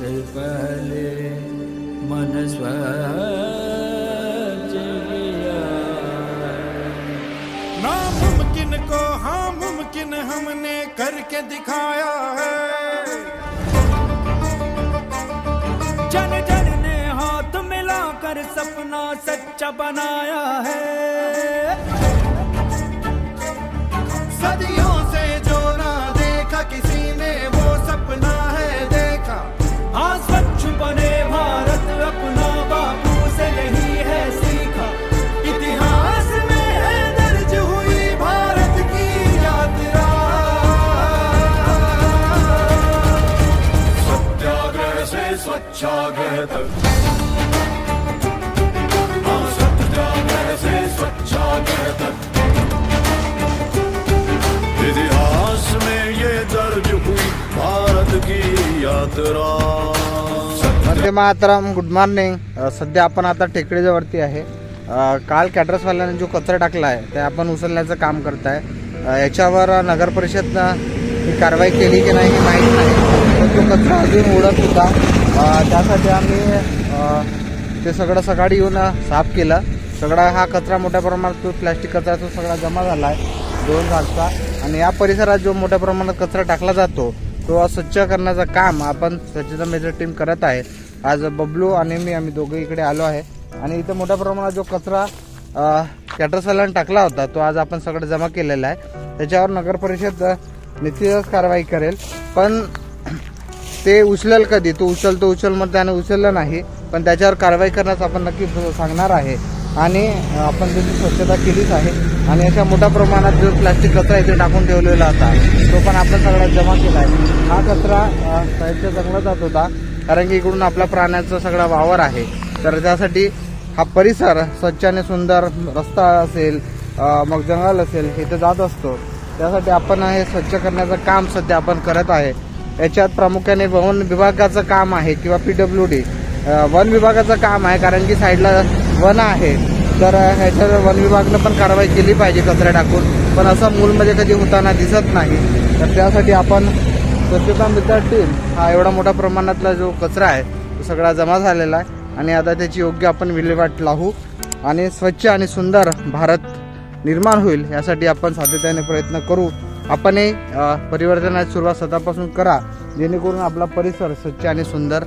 सबसे पहले मन स्वच्छ किया। नामुमकिन को हाँ मुमकिन हमने करके दिखाया है। जन जन ने हाथ मिलाकर सपना सच्चा बनाया है। सदियों से जो ना देखा किसी ने वो सपना है देखा। हाँ स्वच्छ बने भारत अपना बापू से यही है सीखा। इतिहास में है दर्ज हुई भारत की यात्रा। सत्याग्रह से स्वच्छाग्रह तक, हाँ सत्याग्रह से स्वच्छाग्रह तक, इतिहास में ये दर्ज हुई भारत की यात्रा। वंदे मातरम. Good morning. सध्या आपण आता टेकडीवरती आहे. काल कॅटरसवाल्याने जो कचरा टाकला आहे ते आपण उचलण्याचं काम करत आहे. याच्यावर नगर परिषदनं ही कारवाई केली की नाही माहीत नाही, पण तो कचरा अजून उडत होता. त्यासाठी आम्ही ते सगळं सकाळी येऊन साफ केलं. सगळा हा कचरा मोठ्या प्रमाणात तो प्लॅस्टिक कचरा तो सगळा जमा झाला आहे 2 झाडचा. आणि या परिसरात जो मोठ्या प्रमाणात कचरा टाकला जातो तो स्वच्छ करण्याचं काम आपण स्वच्छता मेजर टीम करत आहे. आज बबलू आणि आम्ही दोघे इकडे आलो आहे आणि इथं मोठ्या प्रमाणात जो कचरा कॅटरसवाल्याने टाकला होता तो आज आपण सगळं जमा केलेला आहे. त्याच्यावर नगर परिषद निश्चितच कारवाई करेल, पण ते उचलेल कधी, तो उचल मग त्याने उचललं नाही, पण त्याच्यावर कारवाई करण्यास आपण नक्की सांगणार आहे. आणि आपण त्याची स्वच्छता केलीच आहे. आणि याच्या मोठ्या प्रमाणात जो प्लास्टिक कचरा इथे टाकून ठेवलेला होता तो पण आपण सगळा जमा केला आहे. हा कचरा साईडच्या जंगलात जात होता, कारण की इकडून आपल्या प्राण्याचा सगळा वावर आहे. तर त्यासाठी हा परिसर स्वच्छ आणि सुंदर, रस्ता असेल मग जंगल असेल इथे जात असतो. त्यासाठी आपण हे स्वच्छ करण्याचं काम सध्या आपण करत आहे. याच्यात प्रामुख्याने वन विभागाचं काम आहे किंवा PWD वन विभागाचं काम आहे, कारण की साईडला वन आहे. तर ह्याच्यावर वन विभागानं पण कारवाई केली पाहिजे कचरा टाकून, पण असं मूलमध्ये कधी होताना दिसत नाही. तर त्यासाठी आपण स्वच्छता मित्र टीम हा एवढा मोठ्या प्रमाणातला जो कचरा आहे तो सगळा जमा झालेला आहे आणि आता त्याची योग्य आपण विल्हेवाट लावू आणि स्वच्छ आणि सुंदर भारत निर्माण होईल यासाठी आपण सातत्याने प्रयत्न करू. आपणही परिवर्तनाची सुरुवात स्वतःपासून करा, जेणेकरून आपला परिसर स्वच्छ आणि सुंदर